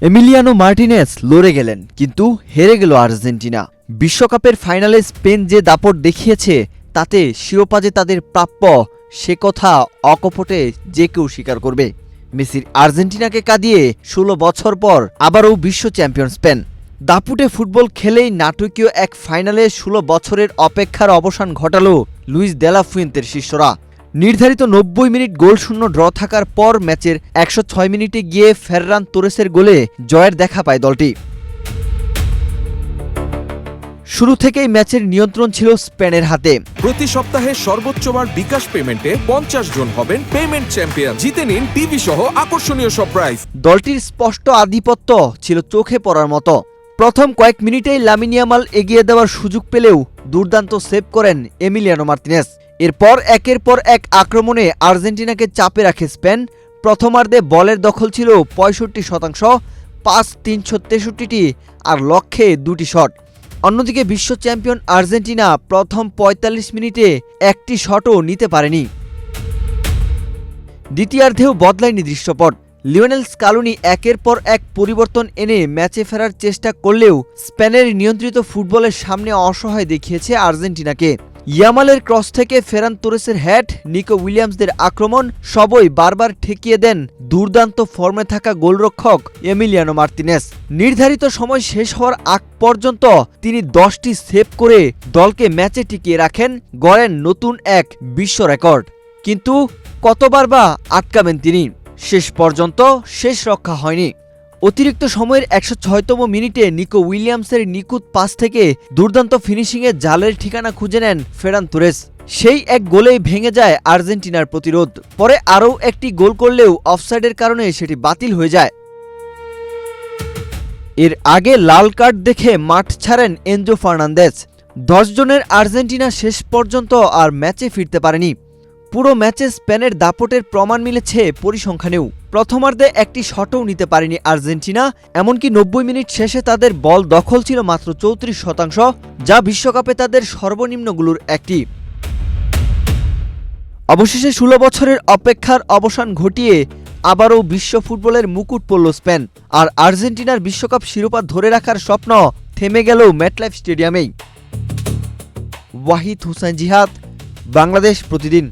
Emiliano Martinez লড়ে গেলেন, কিন্তু হেরে গেল আর্জেন্টিনা। বিশ্বকাপের ফাইনালে স্পেন যে দাপট দেখিয়েছে, তাতে শিরোপা যে তাদের প্রাপ্য, সে কথা অকপটে যে কেউ স্বীকার করবে। মেসির আর্জেন্টিনাকে কাঁদিয়ে 16 বছর পর আবারও বিশ্ব চ্যাম্পিয়ন স্পেন। দাপুটে ফুটবল খেলেই নাটকীয় এক ফাইনালে 16 বছরের অপেক্ষার অবসান ঘটালো লুইস দে লা ফুয়েন্তের শিষ্যরা। নির্ধারিত 90 মিনিট গোলশূন্য ড্র থাকার পর ম্যাচের 106 মিনিটে গিয়ে ফেররান তোরেসের গোলে জয়ের দেখা পায় দলটি। শুরু থেকেই ম্যাচের নিয়ন্ত্রণ ছিল স্পেনের হাতে। প্রতি সপ্তাহে সর্বোচ্চবার বিকাশ পেমেন্টে 50 জন হবেন পেমেন্ট চ্যাম্পিয়ন। জিতে নিন টিভি সহ আকর্ষণীয় সব প্রাইজ। দলটির স্পষ্ট আধিপত্য ছিল চোখে পড়ার মতো। প্রথম কয়েক মিনিটেই লামিন ইয়ামাল এগিয়ে দেওয়ার সুযোগ পেলেও দুর্দান্ত সেভ করেন এমিলিয়ানো মার্টিনেজ। এরপর একের পর এক আক্রমণে আর্জেন্টিনাকে চাপে রাখে স্পেন। প্রথমার্ধে বলের দখল ছিল 65%, পাস 363টি আর লক্ষ্যে 2টি শট। অন্যদিকে বিশ্ব চ্যাম্পিয়ন আর্জেন্টিনা প্রথম 45 মিনিটে একটি শটও নিতে পারেনি। দ্বিতীয়ার্ধেও বদলায়নি দৃশ্যপট। লিওনেল স্কালোনি একের পর এক পরিবর্তন এনে ম্যাচে ফেরার চেষ্টা করলেও স্পেনের নিয়ন্ত্রিত ফুটবলের সামনে অসহায় দেখিয়েছে আর্জেন্টিনাকে। ইয়ামালের ক্রস থেকে ফেরান তোরেসের হ্যাট, নিকো উইলিয়ামসদের আক্রমণ সবই বারবার ঠেকিয়ে দেন দুর্দান্ত ফর্মে থাকা গোলরক্ষক এমিলিয়ানো মার্টিনেজ। নির্ধারিত সময় শেষ হওয়ার আগ পর্যন্ত তিনি 10টি সেভ করে দলকে ম্যাচে টিকিয়ে রাখেন, গড়েন নতুন এক বিশ্ব রেকর্ড। কিন্তু কতবার বা আটকাবেন তিনি? শেষ পর্যন্ত শেষ রক্ষা হয়নি। অতিরিক্ত সময়ের 106তম মিনিটে নিকো উইলিয়ামসের নিখুঁত পাস থেকে দুর্দান্ত ফিনিশিংয়ে জালের ঠিকানা খুঁজে নেন ফেরান তোরেস। সেই এক গোলেই ভেঙে যায় আর্জেন্টিনার প্রতিরোধ। পরে আরও একটি গোল করলেও অফসাইডের কারণে সেটি বাতিল হয়ে যায়। এর আগে লাল কার্ড দেখে মাঠ ছাড়েন এনজো ফার্নান্দেজ। 10 জনের আর্জেন্টিনা শেষ পর্যন্ত আর ম্যাচে ফিরতে পারেনি। পুরো ম্যাচে স্পেনের দাপটের প্রমাণ মিলেছে পরিসংখ্যানেও। প্রথমার্ধে একটি শটও নিতে পারেনি আর্জেন্টিনা। এমনকি 90 মিনিট শেষে তাদের বল দখল ছিল মাত্র 34%, যা বিশ্বকাপে তাদের সর্বনিম্নগুলোর একটি। অবশেষে 16 বছরের অপেক্ষার অবসান ঘটিয়ে আবারও বিশ্ব ফুটবলের মুকুট পড়ল স্পেন। আর আর্জেন্টিনার বিশ্বকাপ শিরোপা ধরে রাখার স্বপ্ন থেমে গেল মেটলাইফ স্টেডিয়ামেই। ওয়াহিদ হুসাইন জিহাদ, বাংলাদেশ প্রতিদিন।